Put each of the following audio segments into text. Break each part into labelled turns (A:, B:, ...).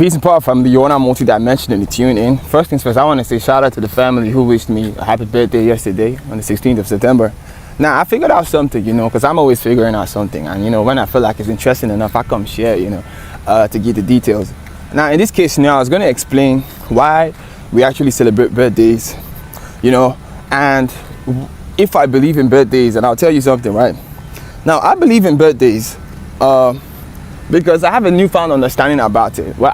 A: Peace and power, family. You're on multi-dimensionally tune in. First things first, I want to say shout out to the family who wished me a happy birthday yesterday on the 16th of September. Now, I figured out something, because I'm always figuring out something. And, when I feel like it's interesting enough, I come share, to get the details. Now, in this case now, I was going to explain why we actually celebrate birthdays, and if I believe in birthdays, and I'll tell you something, right? Now, I believe in birthdays, because I have a newfound understanding about it. Well,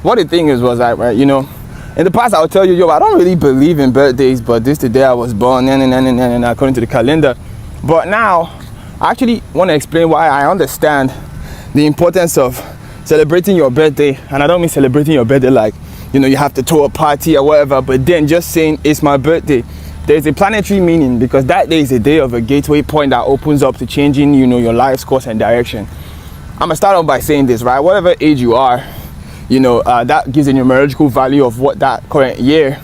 A: what the thing was like, right, in the past I would tell you, I don't really believe in birthdays, but this is the day I was born, and according to the calendar. But now, I actually want to explain why I understand the importance of celebrating your birthday. And I don't mean celebrating your birthday like, you have to throw a party or whatever, but then just saying it's my birthday. There's a planetary meaning, because that day is a day of a gateway point that opens up to changing, your life's course and direction. I'm gonna start off by saying this, right? Whatever age you are, that gives a numerical value of what that current year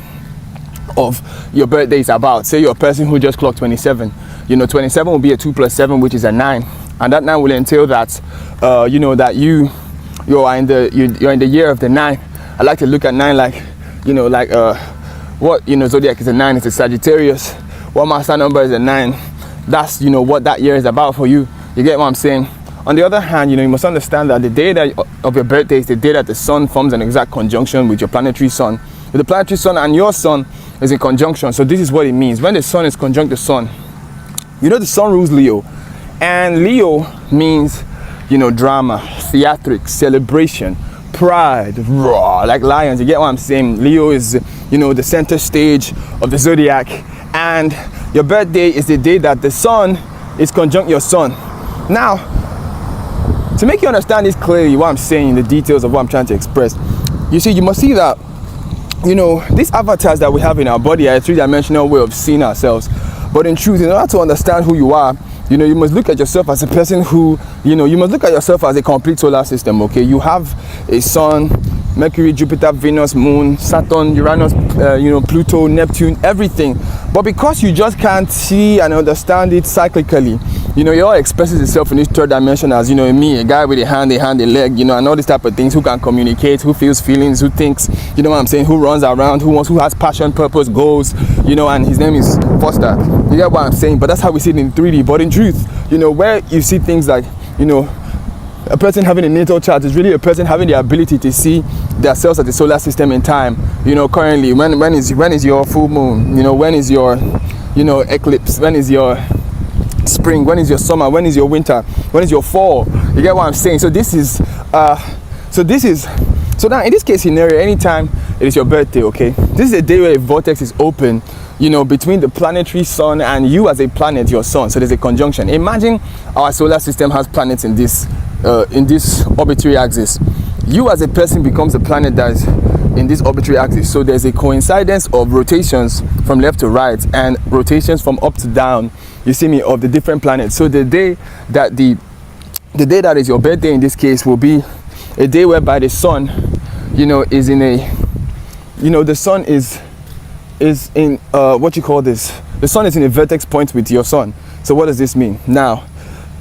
A: of your birthday is about. Say you're a person who just clocked 27. 27 will be a 2 plus 7, which is a 9, and that 9 will entail that, that you're in the year of the 9. I like to look at 9 like, what zodiac is a 9. It's a Sagittarius. What master number is a 9. That's what that year is about for you. You get what I'm saying? On the other hand, you must understand that the day of your birthday is the day that the sun forms an exact conjunction with your planetary sun. The planetary sun and your sun is in conjunction. So this is what it means. When the sun is conjunct the sun, the sun rules Leo. And Leo means, drama, theatrics, celebration, pride, raw, like lions. You get what I'm saying? Leo is, the center stage of the zodiac. And your birthday is the day that the sun is conjunct your sun. Now, to make you understand this clearly, what I'm saying, the details of what I'm trying to express, you must see that, these avatars that we have in our body are a three-dimensional way of seeing ourselves. But in truth, in order to understand who you are, you must look at yourself as a person who, you must look at yourself as a complete solar system, okay? You have a sun, Mercury, Jupiter, Venus, Moon, Saturn, Uranus, Pluto, Neptune, everything. But because you just can't see and understand it cyclically, it all expresses itself in this third dimension as, me, a guy with a hand, a leg, and all these type of things, who can communicate, who feels feelings, who thinks, what I'm saying, who runs around, who has passion, purpose, goals, and his name is Foster. You get what I'm saying? But that's how we see it in 3D. But in truth, where you see things like, a person having a natal chart is really a person having the ability to see themselves as the solar system in time. Currently, when is your full moon? When is your, eclipse? When is your spring? When is your summer? When is your winter? When is your fall? You get what I'm saying? So now in this case scenario, anytime it is your birthday, okay, this is a day where a vortex is open, between the planetary sun and you as a planet, your sun. So there's a conjunction. Imagine our solar system has planets in this arbitrary axis. You as a person becomes a planet that is in this arbitrary axis. So there's a coincidence of rotations from left to right and rotations from up to down, you see me, of the different planets. So the day that the day that is your birthday in this case will be a day whereby the sun, is in a, the sun is in what you call this. The sun is in a vertex point with your sun. So what does this mean? Now,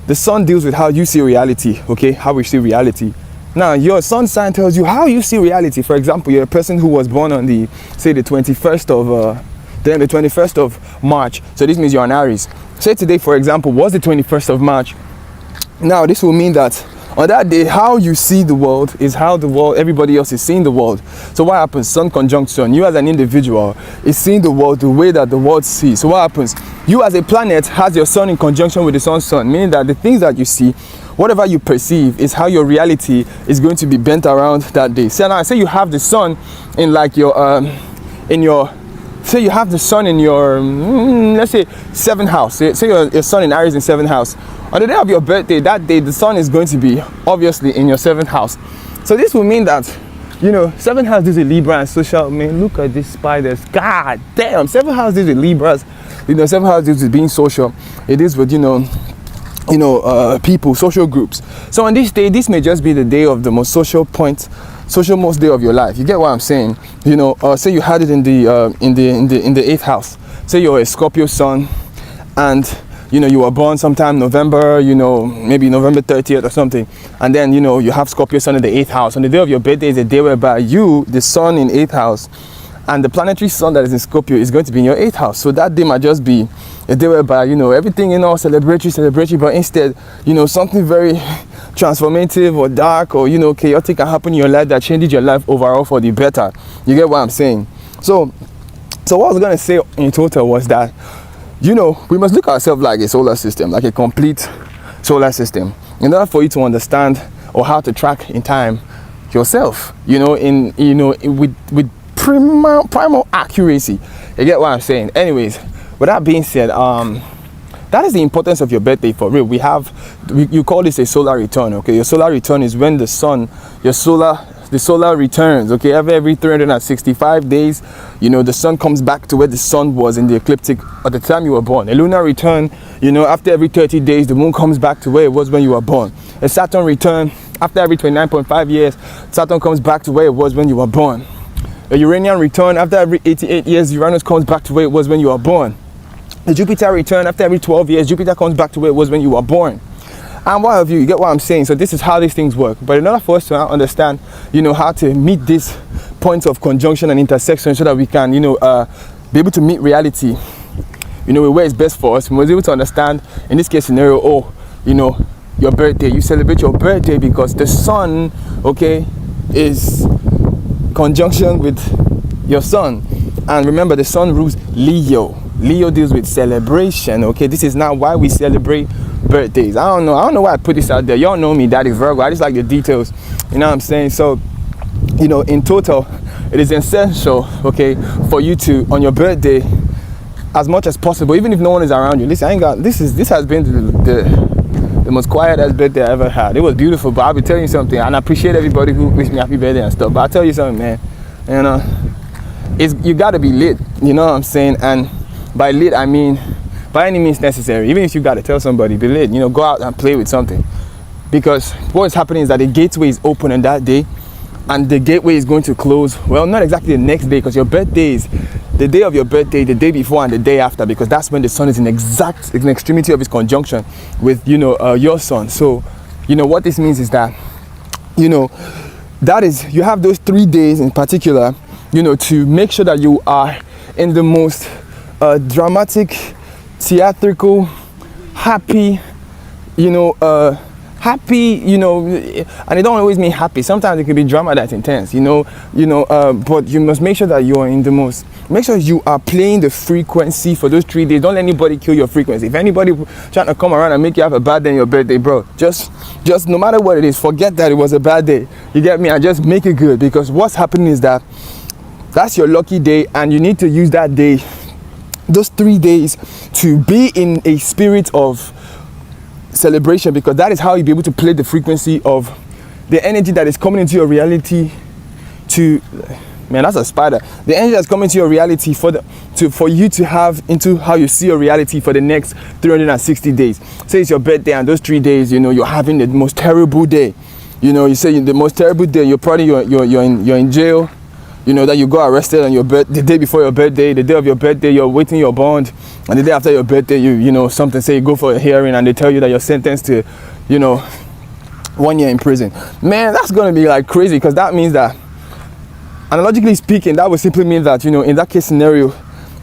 A: the sun deals with how you see reality, okay? How we see reality. Now, your sun sign tells you how you see reality. For example, you're a person who was born on the 21st of March. So this means you're an Aries. Say today, for example, was the 21st of March. Now, this will mean that on that day, how you see the world is how everybody else is seeing the world. So what happens? Sun conjunct sun. You as an individual is seeing the world the way that the world sees. So what happens? You as a planet has your sun in conjunction with the sun's sun, meaning that the things that you see, whatever you perceive, is how your reality is going to be bent around that day. So now, say you have the sun in like your, say you have the sun in your, let's say 7th house. Say your sun in Aries in 7th house. On the day of your birthday, that day, the sun is going to be obviously in your 7th house. So this will mean that, 7th house is a Libra and social, man, look at these spiders. God damn, 7th house is with Libras. 7th house is with being social. It is with, people, social groups. So on this day, this may just be the day of the most social most day of your life. You get what I'm saying? Say you had it in the 8th house. Say you're a Scorpio sun, and you were born sometime November, maybe November 30th or something, and then you have Scorpio sun in the 8th house. On the day of your birthday is a day whereby you, the sun in 8th house, and the planetary sun that is in Scorpio is going to be in your 8th house. So that day might just be a day whereby everything celebratory, but instead something very transformative or dark or chaotic can happen in your life that changes your life overall for the better. You get what I'm saying? So what I was going to say in total was that we must look at ourselves like a solar system, like a complete solar system, in order for you to understand or how to track in time yourself, with primal accuracy. You get what I'm saying? Anyways, with that being said, that is the importance of your birthday for real. You call this a solar return, okay? Your solar return is when the sun, the solar returns, okay? Every 365 days, the sun comes back to where the sun was in the ecliptic at the time you were born. A lunar return, after every 30 days, the moon comes back to where it was when you were born. A Saturn return, after every 29.5 years, Saturn comes back to where it was when you were born. A Uranian return, after every 88 years, Uranus comes back to where it was when you were born. The Jupiter return, after every 12 years, Jupiter comes back to where it was when you were born. And what have you get what I'm saying? So this is how these things work. But in order for us to understand, how to meet these points of conjunction and intersection so that we can, be able to meet reality, where it's best for us, we must be able to understand, in this case scenario, your birthday. You celebrate your birthday because the sun, okay, is conjunction with your sun. And remember, the sun rules Leo. Leo deals with celebration, okay? This is now why we celebrate birthdays. I don't know why I put this out there. Y'all know me, Daddy Virgo. I just like the details, you know what I'm saying? So, in total, it is essential, okay, for you to, on your birthday, as much as possible, even if no one is around you. Listen, this has been the most quietest birthday I ever had. It was beautiful, but I'll be telling you something, and I appreciate everybody who wished me happy birthday and stuff, but I'll tell you something, man, you gotta be lit, you know what I'm saying? And by lit, I mean by any means necessary. Even if you gotta tell somebody, be lit, go out and play with something, because what is happening is that the gateway is open on that day, and the gateway is going to close, well, not exactly the next day, because your birthday is the day of your birthday, the day before and the day after, because that's when the sun is in extremity of its conjunction with your sun. So what this means is that that is, you have those 3 days in particular, to make sure that you are in the most dramatic, theatrical, happy, happy, and it don't always mean happy. Sometimes it can be drama that's intense, but you must make sure that you are in the most, make sure you are playing the frequency for those 3 days. Don't let anybody kill your frequency. If anybody trying to come around and make you have a bad day on your birthday, bro, just no matter what it is, forget that it was a bad day. You get me? And just make it good, because what's happening is that that's your lucky day, and you need to use that day, those 3 days, to be in a spirit of celebration, because that is how you'll be able to play the frequency of the energy that is coming into your reality man, that's a spider. The energy that's coming to your reality for you to have into how you see your reality for the next 360 days. Say it's your birthday, and those 3 days, you're having the most terrible day. You say the most terrible day. You're probably you're in jail. That you got arrested on the day before your birthday, the day of your birthday, you're waiting your bond, and the day after your birthday, something, say you go for a hearing and they tell you that you're sentenced to, 1 year in prison. Man, that's gonna be like crazy, because that means that, analogically speaking, that would simply mean that, in that case scenario,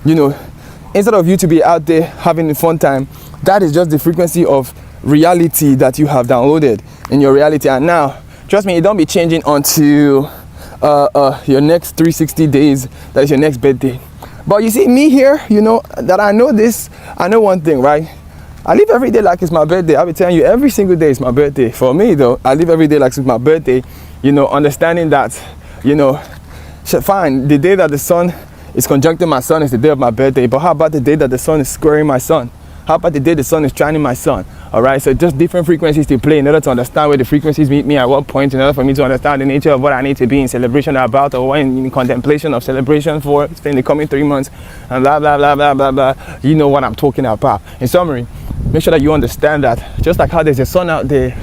A: instead of you to be out there having a fun time, that is just the frequency of reality that you have downloaded in your reality. And now, trust me, it don't be changing until your next 360 days, that is your next birthday. But you see, me here, that I know one thing, right? I live every day like it's my birthday. I'll be telling you, every single day is my birthday. For me though, I live every day like it's my birthday, understanding that, fine, the day that the sun is conjuncting my sun is the day of my birthday, but how about the day that the sun is squaring my sun? How about the day the sun is shining my sun? All right, so just different frequencies to play in order to understand where the frequencies meet me at what point, in order for me to understand the nature of what I need to be in celebration about, or in contemplation of celebration for in the coming 3 months, and blah, blah, blah, blah, blah, blah. You know what I'm talking about. In summary, make sure that you understand that just like how there's a sun out there,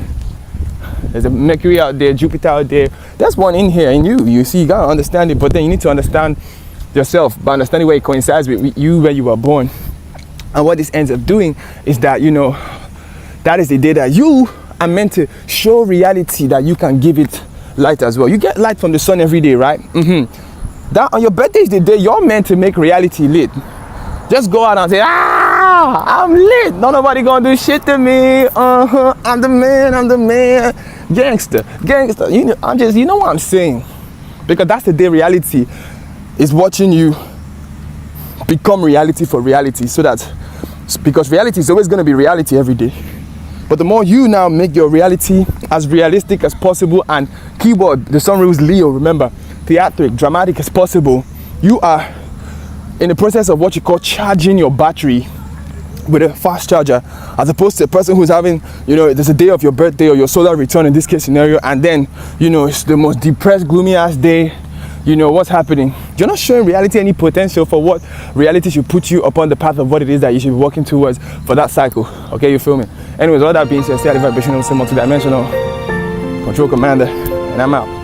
A: there's a Mercury out there, Jupiter out there, there's one in here in you. You see, you gotta understand it, but then you need to understand yourself by understanding where it coincides with you, where you were born. And what this ends up doing is that, you know, that is the day that you are meant to show reality, that you can give it light as well. You get light from the sun every day, right? That on your birthday is the day you're meant to make reality lit. Just go out and say, I'm lit. No nobody gonna do shit to me. I'm the man. Gangster. You know, you know what I'm saying? Because that's the day reality is watching you become reality for reality. So that, because reality is always gonna be reality every day. But the more you now make your reality as realistic as possible, and keyword, the sun rules Leo, remember, theatric, dramatic as possible, you are in the process of what you call charging your battery with a fast charger, as opposed to a person who's having, you know, there's a day of your birthday or your solar return in this case scenario, and then, you know, it's the most depressed, gloomy ass day. You know what's happening. You're not showing reality any potential for what reality should put you upon the path of what it is that you should be working towards for that cycle. Okay, you feel me? Anyways, all that being said, stay at the vibrational, multidimensional control commander, and I'm out.